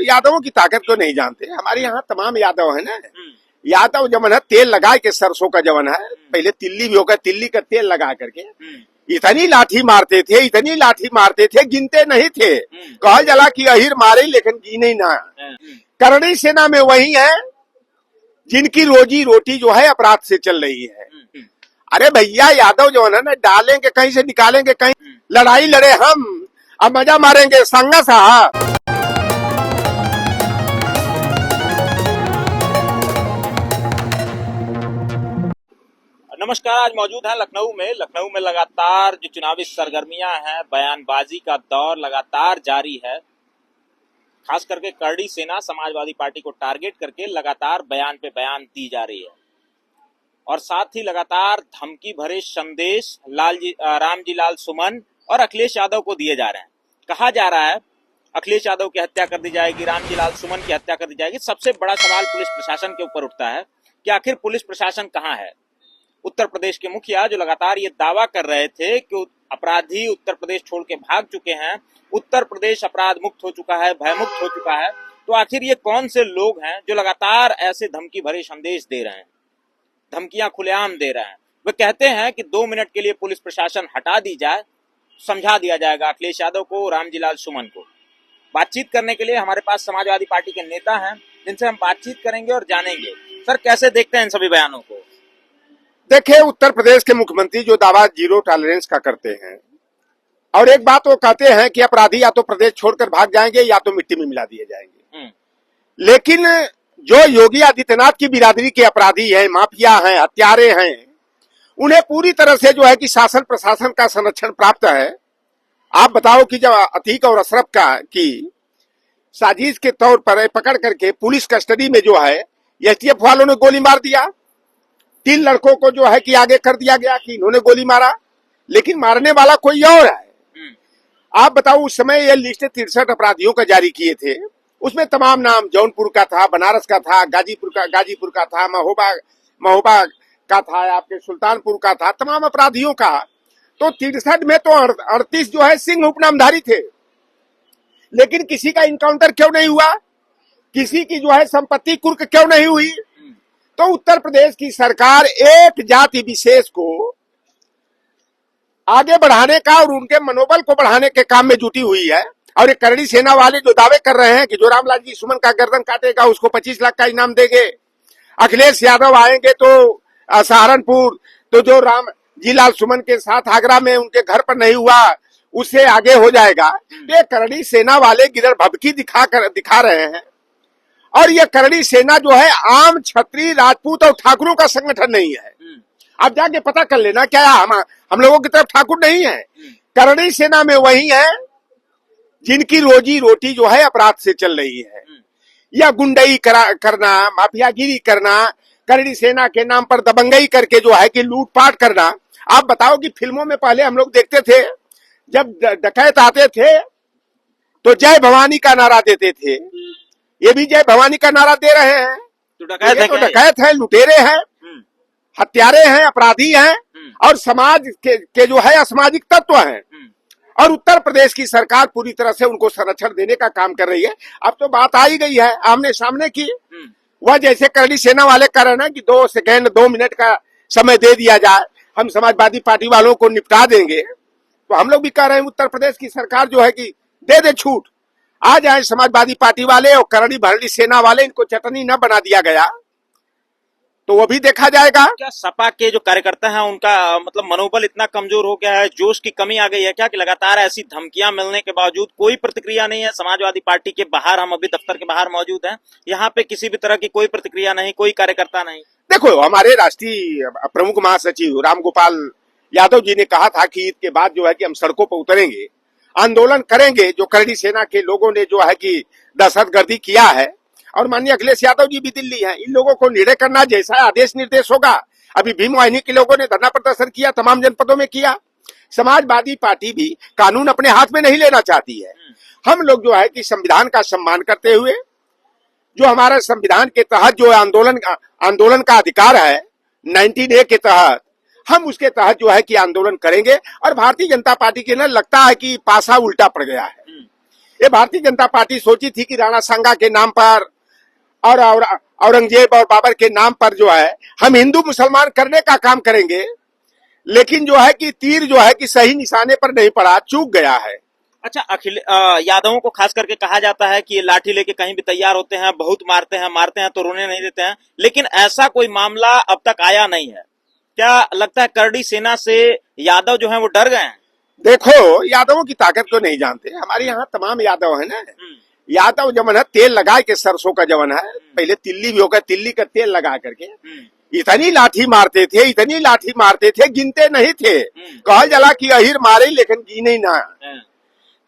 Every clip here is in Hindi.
यादवों की ताकत को नहीं जानते। हमारे यहाँ तमाम यादव है ना, यादव जमन है तेल लगा के, सरसों का जमन है, पहले तिल्ली भी होकर तिल्ली का तेल लगा करके इतनी लाठी मारते थे, इतनी लाठी मारते थे, गिनते नहीं थे। कहल जला कि अहिर मारे लेकिन गिने ना। करणी सेना में वही है जिनकी रोजी रोटी जो है अपराध से चल रही है। अरे भैया यादव जो है ना, डालेंगे कहीं से निकालेंगे कहीं, लड़ाई लड़े हम, अब मजा मारेंगे संगा साहब। नमस्कार, आज मौजूद हैं लखनऊ में लगातार जो चुनावी सरगर्मियां हैं, बयानबाजी का दौर लगातार जारी है। खास करके करणी सेना समाजवादी पार्टी को टारगेट करके लगातार बयान पे बयान दी जा रही है और साथ ही लगातार धमकी भरे संदेश रामजी लाल सुमन और अखिलेश यादव को दिए जा रहे हैं। कहा जा रहा है अखिलेश यादव की हत्या कर दी जाएगी, रामजी लाल सुमन की हत्या कर दी जाएगी। सबसे बड़ा सवाल पुलिस प्रशासन के ऊपर उठता है कि आखिर पुलिस प्रशासन कहाँ है। उत्तर प्रदेश के मुखिया जो लगातार ये दावा कर रहे थे कि अपराधी उत्तर प्रदेश छोड़ के भाग चुके हैं, उत्तर प्रदेश अपराध मुक्त हो चुका है, भयमुक्त हो चुका है, तो आखिर ये कौन से लोग हैं जो लगातार ऐसे धमकी भरे संदेश दे रहे हैं, धमकियां खुलेआम दे रहे हैं। वे कहते हैं कि 2 मिनट के लिए पुलिस प्रशासन हटा दी जाए, समझा दिया जाएगा अखिलेश यादव को, रामजी लाल सुमन को। बातचीत करने के लिए हमारे पास समाजवादी पार्टी के नेता हैं जिनसे हम बातचीत करेंगे और जानेंगे सर कैसे देखते हैं इन सभी बयानों को। देखिए, उत्तर प्रदेश के मुख्यमंत्री जो दावा जीरो टॉलरेंस का करते हैं और एक बात वो कहते हैं कि अपराधी या तो प्रदेश छोड़कर भाग जाएंगे या तो मिट्टी में मिला दिए जाएंगे। लेकिन जो योगी आदित्यनाथ की बिरादरी के अपराधी हैं, माफिया हैं, हत्यारे हैं, उन्हें पूरी तरह से जो है कि शासन प्रशासन का संरक्षण प्राप्त है। आप बताओ कि जब अतीक और अशरफ का की साजिश के तौर पर पकड़ करके पुलिस कस्टडी में जो है एसटीएफ वालों ने गोली मार दिया, 3 लड़कों को जो है कि आगे कर दिया गया कि इन्होंने गोली मारा, लेकिन मारने वाला कोई और है। आप बताओ, उस समय ये लिस्ट 63 अपराधियों का जारी किए थे, उसमें तमाम नाम जौनपुर का था, बनारस का था, गाजीपुर का था, महोबा का था, आपके सुल्तानपुर का था, तमाम अपराधियों का। तो 63 में तो 38 जो है सिंह उपनामधारी थे, लेकिन किसी का इनकाउंटर क्यों नहीं हुआ, किसी की जो है संपत्ति कुर्क क्यों नहीं हुई। तो उत्तर प्रदेश की सरकार एक जाति विशेष को आगे बढ़ाने का और उनके मनोबल को बढ़ाने के काम में जुटी हुई है। और ये करणी सेना वाले जो दावे कर रहे हैं कि जो रामलाल जी सुमन का गर्दन काटेगा उसको 25 लाख का इनाम देंगे, अखिलेश यादव आएंगे तो सहारनपुर, तो जो रामजी लाल सुमन के साथ आगरा में उनके घर पर नहीं हुआ उससे आगे हो जाएगा। ये करणी सेना वाले गिरर भभकी दिखा रहे हैं। और ये करणी सेना जो है आम क्षत्रिय राजपूत और ठाकुरों का संगठन नहीं है। आप जाके पता कर लेना, क्या हम लोगों की तरफ ठाकुर नहीं है। करणी सेना में वही है जिनकी रोजी रोटी जो है अपराध से चल रही है, या गुंडई करना, माफियागिरी करना, करणी सेना के नाम पर दबंगई करके जो है कि लूटपाट करना। आप बताओ कि फिल्मों में पहले हम लोग देखते थे, जब डकैत आते थे तो जय भवानी का नारा देते थे। ये भी जय भवानी का नारा दे रहे हैं। तो डकैत है, लुटेरे हैं, हत्यारे हैं, अपराधी हैं और समाज के जो है असामाजिक तत्व हैं। और उत्तर प्रदेश की सरकार पूरी तरह से उनको संरक्षण देने का काम कर रही है। अब तो बात आई गई है आमने सामने की। वह जैसे करणी सेना वाले कर रहे हैं ना कि 2 सेकेंड 2 मिनट का समय दे दिया जाए, हम समाजवादी पार्टी वालों को निपटा देंगे। तो हम लोग भी कह रहे हैं उत्तर प्रदेश की सरकार जो है कि दे छूट, आ जाए समाजवादी पार्टी वाले और करणी भरणी सेना वाले, इनको चटनी न बना दिया गया तो वो भी देखा जाएगा। क्या सपा के जो कार्यकर्ता हैं उनका मतलब मनोबल इतना कमजोर हो गया है, जोश की कमी आ गई है क्या कि लगातार ऐसी धमकियां मिलने के बावजूद कोई प्रतिक्रिया नहीं है। समाजवादी पार्टी के बाहर, हम अभी दफ्तर के बाहर मौजूद हैं, यहाँ पे किसी भी तरह की कोई प्रतिक्रिया नहीं, कोई कार्यकर्ता नहीं। देखो, हमारे राष्ट्रीय प्रमुख महासचिव रामगोपाल यादव जी ने कहा था कि ईद के बाद जो है कि हम सड़कों पर उतरेंगे, आंदोलन करेंगे। जो करणी सेना के लोगों ने जो है कि दहशतगर्दी किया है, और माननीय अखिलेश यादव जी भी दिल्ली हैं, इन लोगों को निर्णय करना जैसा आदेश निर्देश होगा। अभी भीम वाहिनी के लोगों ने धरना प्रदर्शन किया, तमाम जनपदों में किया। समाजवादी पार्टी भी कानून अपने हाथ में नहीं लेना चाहती है। हम लोग जो है कि संविधान का सम्मान करते हुए, जो हमारा संविधान के तहत जो आंदोलन का अधिकार है 19A के तहत, हम उसके तहत जो है कि आंदोलन करेंगे। और भारतीय जनता पार्टी के ना लगता है कि पासा उल्टा पड़ गया है। ये भारतीय जनता पार्टी सोची थी कि राणा सांगा के नाम पर और औरंगजेब और बाबर के नाम पर जो है हम हिंदू मुसलमान करने का काम करेंगे, लेकिन जो है कि तीर जो है कि सही निशाने पर नहीं पड़ा, चूक गया है। अच्छा, यादवों को खास करके कहा जाता है कि ये लाठी लेके कहीं भी तैयार होते हैं, बहुत मारते हैं तो रोने नहीं देते हैं, लेकिन ऐसा कोई मामला अब तक आया नहीं है। क्या लगता है करड़ी सेना से यादव जो हैं वो डर गए हैं? देखो, यादवों की ताकत को नहीं जानते। हमारे यहाँ तमाम यादव है ना, यादव जमन है तेल लगा के, सरसों का जमन है, पहले तिल्ली भी होकर तिल्ली का तेल लगा करके इतनी लाठी मारते थे, गिनते नहीं थे। कहा जला कि अहिर मारे लेकिन गिने ना।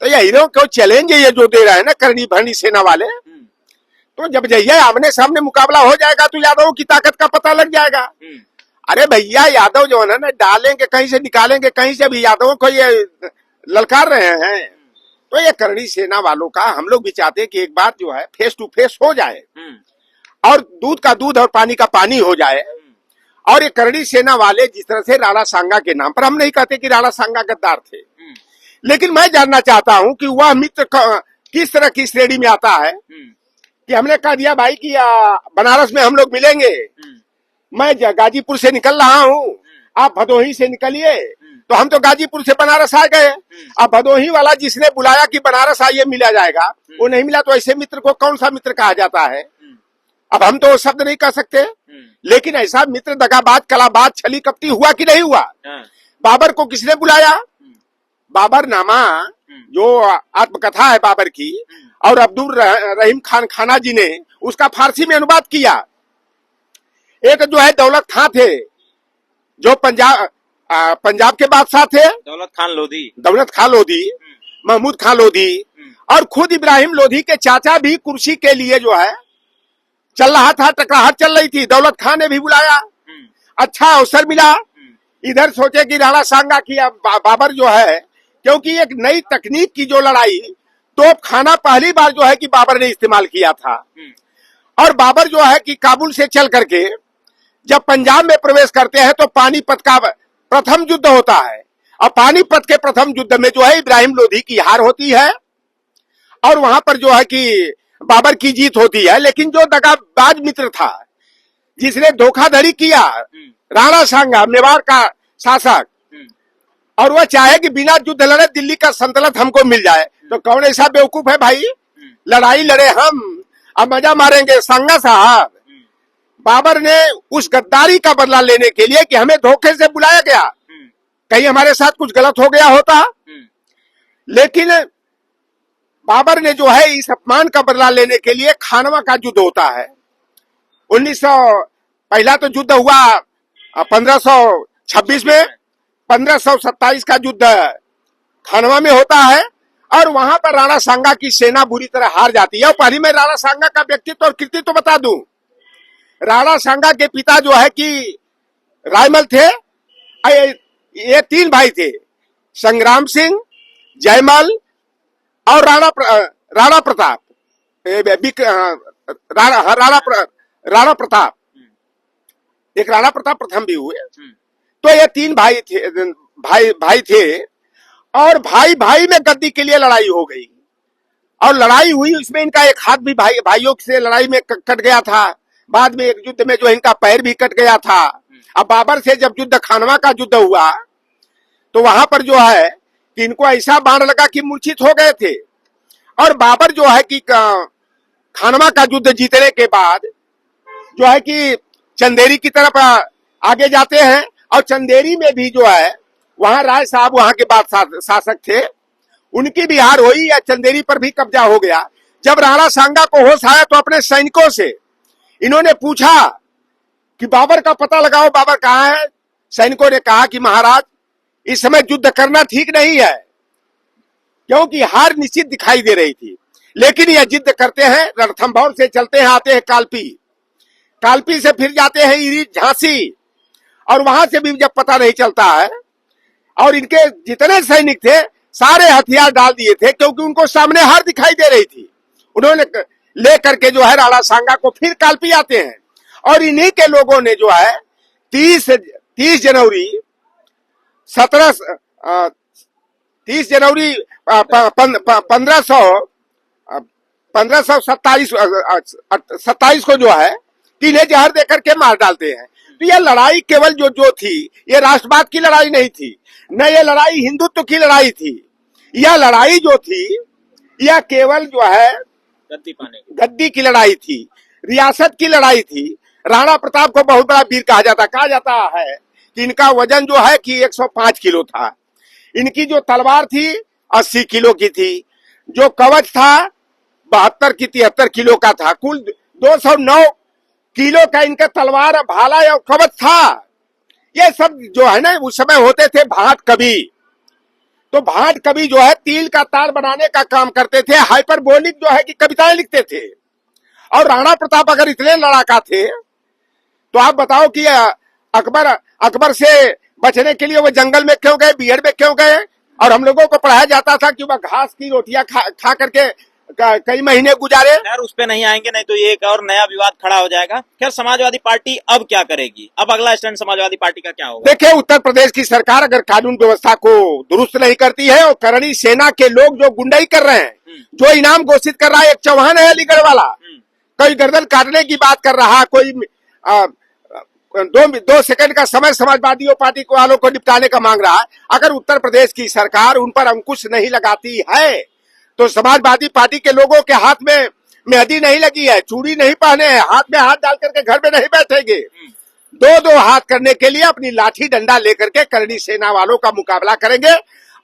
तो ये हीरो को चैलेंज ये जो दे रहा है ना करनी भरनी सेना वाले, तो जब जइए आमने सामने मुकाबला हो जाएगा तो यादवों की ताकत का पता लग जाएगा। अरे भैया, यादव जो है ना डालेंगे कहीं से, निकालेंगे कहीं से, भी यादवों को ये ललकार रहे हैं। तो ये करनी सेना वालों का हम लोग भी चाहते हैं कि एक बार जो है फेस टू फेस हो जाए और दूध का दूध और पानी का पानी हो जाए। और ये करनी सेना वाले जिस तरह से राणा सांगा के नाम पर, हम नहीं कहते कि राणा सांगा गद्दार थे, लेकिन मैं जानना चाहता हूं कि वह मित्र किस तरह की श्रेणी में आता है कि हमने कह दिया भाई कि बनारस में हम लोग मिलेंगे, मैं गाजीपुर से निकल रहा हूं, आप भदोही से निकलिए, तो हम तो गाजीपुर से बनारस आ गए। अब भदोही वाला जिसने बुलाया कि बनारस आइए मिला जाएगा, वो नहीं मिला, तो ऐसे मित्र को कौन सा मित्र कहा जाता है? अब हम तो शब्द नहीं कह सकते, लेकिन ऐसा मित्र दगाबाज, कलाबाज, छली कपटी हुआ कि नहीं हुआ? बाबर को किसने बुलाया? बाबर नामा जो आत्मकथा है बाबर की, और अब्दुल रहीम खान खाना जी ने उसका फारसी में अनुवाद किया। एक जो है दौलत खां थे, जो पंजाब के बादशाह थे, दौलत खान लोधी, महमूद खान लोधी, और खुद इब्राहिम लोधी के चाचा भी कुर्सी के लिए जो है चल रहा था, टकराहट चल रही थी, दौलत खान ने भी बुलाया। अच्छा अवसर मिला, इधर सोचे कि राणा सांगा की बाबर जो है, क्योंकि एक नई तकनीक की जो लड़ाई, तोप खाना पहली बार जो है कि बाबर ने इस्तेमाल किया था। और बाबर जो है कि काबुल से चल करके जब पंजाब में प्रवेश करते हैं तो पानीपत का प्रथम युद्ध होता है, और पानीपत के प्रथम युद्ध में जो है इब्राहिम लोधी की हार होती है और वहां पर जो है कि बाबर की जीत होती है। लेकिन जो दगाबाज मित्र था, जिसने धोखाधड़ी किया, राणा सांगा मेवाड़ का शासक, और वह चाहे कि बिना युद्ध लड़े दिल्ली का सल्तनत हमको मिल जाए, तो कौन ऐसा बेवकूफ है भाई? लड़ाई लड़े हम, अब मजा मारेंगे। सांगा साहब, बाबर ने उस गद्दारी का बदला लेने के लिए कि हमें धोखे से बुलाया गया, कहीं हमारे साथ कुछ गलत हो गया होता, लेकिन बाबर ने जो है इस अपमान का बदला लेने के लिए खानवा का युद्ध होता है। 1900 पहला तो युद्ध हुआ 1526 में, 1527 का युद्ध खानवा में होता है, और वहां पर राणा सांगा की सेना बुरी तरह हार जाती है। और पहले मैं राणा सांगा का व्यक्तित्व और कृतित्व तो बता दूं। राणा सांगा के पिता जो है कि रायमल थे, ये तीन भाई थे, संग्राम सिंह, जयमल और राणा प्रताप, राणा प्रताप, एक राणा प्रताप प्रथम भी हुए। तो ये तीन भाई थे, भाई थे, और भाई भाई में गद्दी के लिए लड़ाई हो गई, और लड़ाई हुई, उसमें इनका एक हाथ भी भाइयों से लड़ाई में कट गया था। बाद में एक युद्ध में जो इनका पैर भी कट गया था। अब बाबर से जब युद्ध खानवा का युद्ध हुआ, तो वहां पर जो है कि इनको ऐसा बाण लगा कि मूर्छित हो गए थे। और बाबर जो है कि खानवा का युद्ध जीतने के बाद जो है कि चंदेरी की तरफ आगे जाते हैं, और चंदेरी में भी जो है वहां राय साहब वहां के बाद शासक थे, उनकी भी हार हुई, या चंदेरी पर भी कब्जा हो गया। जब राणा सांगा को होश आया तो अपने सैनिकों से इन्होंने पूछा कि बाबर का पता लगाओ, बाबर कहाँ है? सैनिकों ने कहा कि महाराज, इस समय युद्ध करना ठीक नहीं है, क्योंकि हार निश्चित दिखाई दे रही थी। लेकिन यह जिद करते हैं, रणथंभौर से चलते हैं, आते हैं कालपी, कालपी से फिर जाते हैं इरी झांसी, और वहां से भी जब पता नहीं चलता है, और इनके जितने सैनिक थे सारे हथियार डाल दिए थे, क्योंकि उनको सामने हार दिखाई दे रही थी। उन्होंने ले करके जो है राणा सांगा को फिर कालपी आते हैं, और इन्हीं के लोगों ने जो है 30 जनवरी 1500 सत्ताईस को जो है टीने जहर देकर के मार डालते हैं। तो यह लड़ाई केवल जो थी, ये राष्ट्रवाद की लड़ाई नहीं थी, न ये लड़ाई हिंदुत्व की लड़ाई थी। यह लड़ाई जो थी यह केवल जो है गद्दी की लड़ाई थी, रियासत की लड़ाई थी। राणा प्रताप को बहुत बड़ा वीर कहा जाता है कि इनका वजन जो है कि 105 किलो था। इनकी जो तलवार थी 80 किलो की थी, जो कवच था 72 की 73 किलो का था। कुल 209 किलो का इनका तलवार, भाला या कवच था। ये सब जो है ना उस समय होते थे भाट कवि। तो भाट कवि जो है तिल का तार बनाने का काम करते थे, हाइपरबोलिक जो है कि कविताएं लिखते थे। और राणा प्रताप अगर इतने लड़ाका थे तो आप बताओ कि अकबर से बचने के लिए वो जंगल में क्यों गए, बिहड़ में क्यों गए? और हम लोगों को पढ़ाया जाता था कि वह घास की रोटियां खा करके कई महीने गुजारे। खैर उस पे नहीं आएंगे, नहीं तो ये एक और नया विवाद खड़ा हो जाएगा। खैर समाजवादी पार्टी अब क्या करेगी, अब अगला स्टैंड समाजवादी पार्टी का क्या होगा? देखिए, उत्तर प्रदेश की सरकार अगर कानून व्यवस्था को दुरुस्त नहीं करती है और करणी सेना के लोग जो गुंडाई कर रहे हैं, जो इनाम घोषित कर रहा है, एक चौहान है अलीगढ़ वाला, कोई गर्दन काटने की बात कर रहा, कोई 2 सेकंड का समय समाजवादी पार्टी वालों को निपटाने का मांग रहा है। अगर उत्तर प्रदेश की सरकार उन पर अंकुश नहीं लगाती है तो समाजवादी पार्टी के लोगों के हाथ में मेहंदी नहीं लगी है, चूड़ी नहीं पहने हैं, हाथ में हाथ डाल करके घर में नहीं बैठेंगे। 2-2 हाथ करने के लिए अपनी लाठी डंडा लेकर के करणी सेना वालों का मुकाबला करेंगे।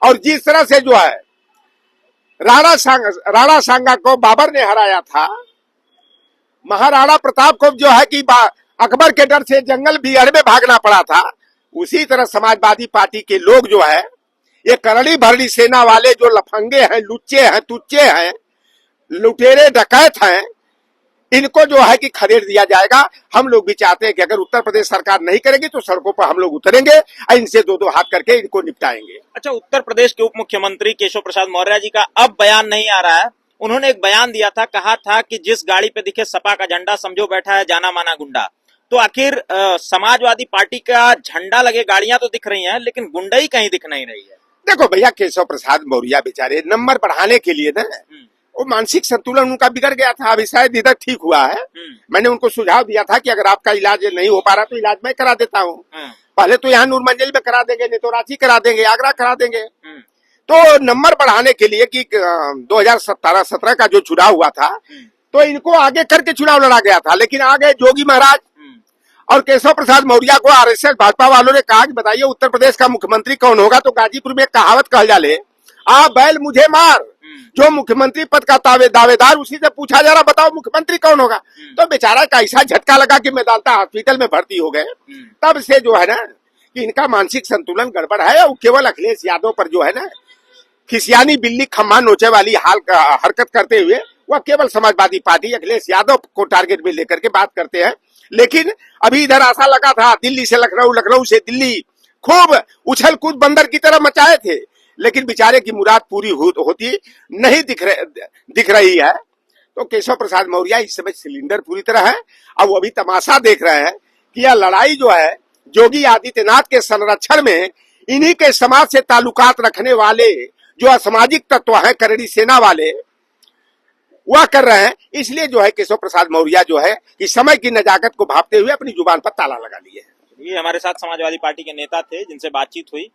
और जिस तरह से जो है राणा सांगा को बाबर ने हराया था, महाराणा प्रताप को जो है कि अकबर के डर से जंगल बिहड़ में भागना पड़ा था, उसी तरह समाजवादी पार्टी के लोग जो है ये करणी भरणी सेना वाले जो लफंगे हैं, लुच्चे हैं, तुच्चे हैं, लुटेरे डकैत हैं, इनको जो है कि खदेड़ दिया जाएगा। हम लोग भी चाहते हैं कि अगर उत्तर प्रदेश सरकार नहीं करेगी तो सड़कों पर हम लोग उतरेंगे और इनसे 2-2 हाथ करके इनको निपटाएंगे। अच्छा, उत्तर प्रदेश के उप मुख्यमंत्री केशव प्रसाद मौर्य जी का अब बयान नहीं आ रहा है। उन्होंने एक बयान दिया था, कहा था कि जिस गाड़ी पे दिखे सपा का झंडा समझो बैठा है जाना माना गुंडा। तो आखिर समाजवादी पार्टी का झंडा लगे गाड़ियां तो दिख रही हैं, लेकिन गुंडाई कहीं दिख नहीं रही है। देखो भैया, केशव प्रसाद मौर्य बेचारे नंबर बढ़ाने के लिए ना वो मानसिक संतुलन उनका बिगड़ गया था। अभी शायद इधर ठीक हुआ है। मैंने उनको सुझाव दिया था कि अगर आपका इलाज नहीं हो पा रहा तो इलाज मैं करा देता हूँ। पहले तो यहाँ नूर मंजिल में करा देंगे, नहीं तो रांची करा देंगे, आगरा करा देंगे। तो नंबर बढ़ाने के लिए कि 2017 का जो चुनाव हुआ था तो इनको आगे करके चुनाव लड़ा गया था, लेकिन आगे जोगी महाराज और केशव प्रसाद मौर्य को आरएसएस भाजपा वालों ने कहा कि बताइए उत्तर प्रदेश का मुख्यमंत्री कौन होगा? तो गाजीपुर में एक कहावत कह जाले, आ बैल मुझे मार। जो मुख्यमंत्री पद का दावेदार, उसी से पूछा जा रहा बताओ मुख्यमंत्री कौन होगा? तो बेचारा का ऐसा झटका लगा कि मेदांता हॉस्पिटल में भर्ती हो गए। तब से जो है ना कि इनका मानसिक संतुलन गड़बड़ है और केवल अखिलेश यादव पर जो है ना खिसियानी बिल्ली खम्मा नोचे वाली हरकत करते हुए वह केवल समाजवादी पार्टी अखिलेश यादव को टारगेट में लेकर के बात करते हैं। लेकिन अभी इधर आशा लगा था दिल्ली से लखनऊ, लखनऊ से दिल्ली, खूब उछल कूद बंदर की तरह मचाए थे, लेकिन बेचारे की मुराद पूरी होती नहीं दिख रही है। तो केशव प्रसाद मौर्य इस समय सिलेंडर पूरी तरह है। अब वो अभी तमाशा देख रहे हैं कि यह लड़ाई जो है योगी आदित्यनाथ के संरक्षण में इन्हीं के समाज से ताल्लुकात रखने वाले जो असामाजिक तत्व हैं, करणी सेना वाले, वह कर रहे हैं। इसलिए जो है केशव प्रसाद मौर्य जो है कि समय की नजाकत को भांपते हुए अपनी जुबान पर ताला लगा लिए है। ये हमारे साथ समाजवादी पार्टी के नेता थे जिनसे बातचीत हुई,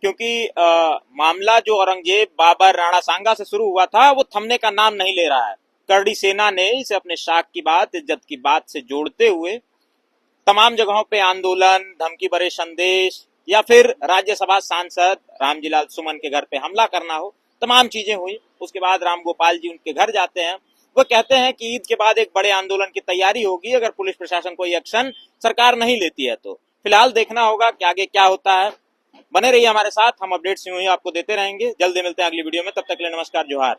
क्योंकि मामला जो औरंगजेब, बाबर, राणा सांगा से शुरू हुआ था वो थमने का नाम नहीं ले रहा है। करणी सेना ने इसे अपने शाख की बात, इज्जत की बात से जोड़ते हुए तमाम जगहों पे आंदोलन, धमकी भरे संदेश या फिर राज्यसभा सांसद रामजीलाल सुमन के घर पे हमला करना हो, तमाम चीजें हुई। उसके बाद राम गोपाल जी उनके घर जाते हैं। वो कहते हैं कि ईद के बाद एक बड़े आंदोलन की तैयारी होगी अगर पुलिस प्रशासन कोई एक्शन सरकार नहीं लेती है तो। फिलहाल देखना होगा कि आगे क्या होता है। बने रहिए हमारे साथ, हम अपडेट्स यूं ही आपको देते रहेंगे। जल्दी मिलते हैं अगली वीडियो में, तब तक के लिए नमस्कार, जोहार।